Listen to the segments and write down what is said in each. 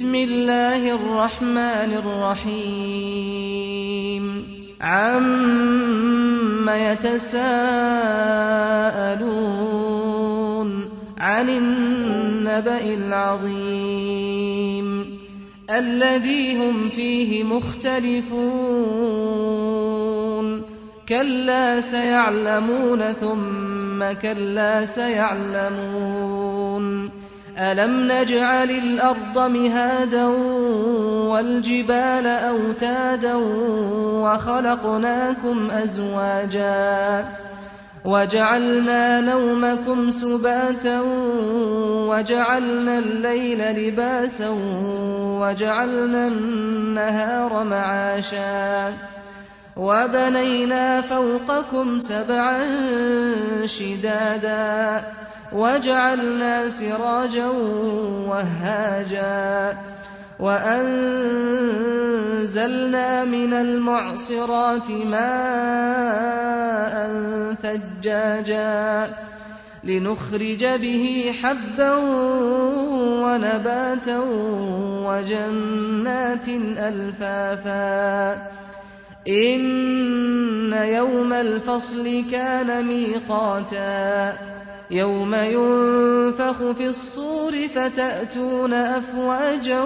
بسم الله الرحمن الرحيم عَمَّ يتساءلون عن النبأ العظيم الذي هم فيه مختلفون كلا سيعلمون ثم كلا سيعلمون ألم نجعل الأرض مهادا والجبال أوتادا وخلقناكم أزواجا وجعلنا نومكم سباتا وجعلنا الليل لباسا وجعلنا النهار معاشا وبنينا فوقكم سبعا شدادا وجعلنا سراجا وهاجا وأنزلنا من المعصرات ماء ثجاجا لنخرج به حبا ونباتا وجنات ألفافا إن يوم الفصل كان ميقاتا يوم ينفخ في الصور فتأتون أفواجا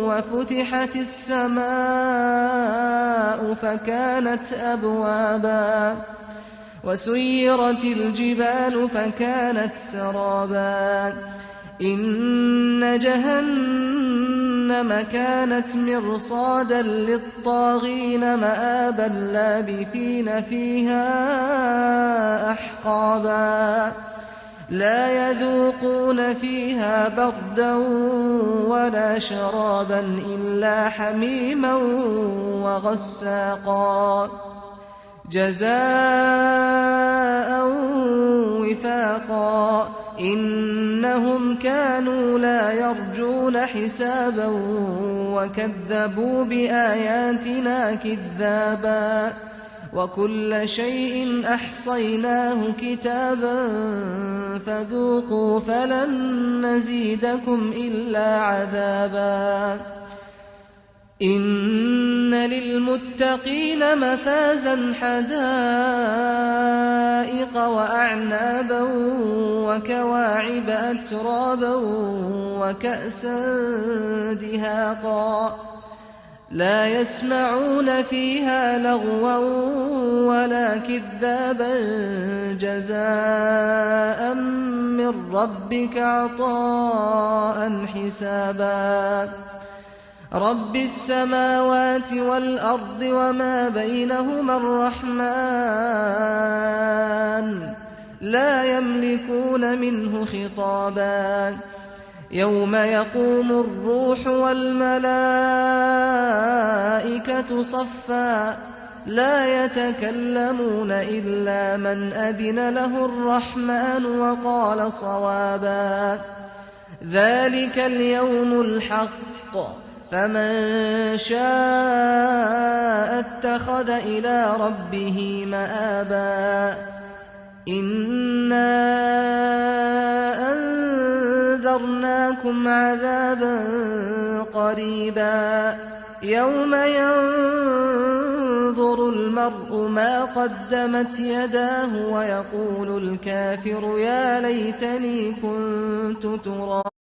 وفتحت السماء فكانت أبوابا وسيرت الجبال فكانت سرابا إن جهنم كانت مرصادا للطاغين مآبا لابثين فيها أحقابا لا يذوقون فيها بردا ولا شرابا إلا حميما وغساقا جزاء وفاقا إنهم كانوا لا يرجون حسابا وكذبوا بآياتنا كذابا وكل شيء أحصيناه كتابا فذوقوا فلن نزيدكم إلا عذابا إن للمتقين مفازا حدائق وأعنابا وكواعب أترابا وكأسا دهاقا لا يسمعون فيها لغوا ولا كذابا جزاء من ربك عطاء حسابا رب السماوات والأرض وما بينهما الرحمن لا يملكون منه خطابا يوم يقوم الروح والملائكة صفا لا يتكلمون إلا من أذن له الرحمن وقال صوابا ذلك اليوم الحق فمن شاء اتخذ إلى ربه مآبا إنا أنذرناكم عذابا قريبا يوم ينظر المرء ما قدمت يداه ويقول الكافر يا ليتني كنت ترابا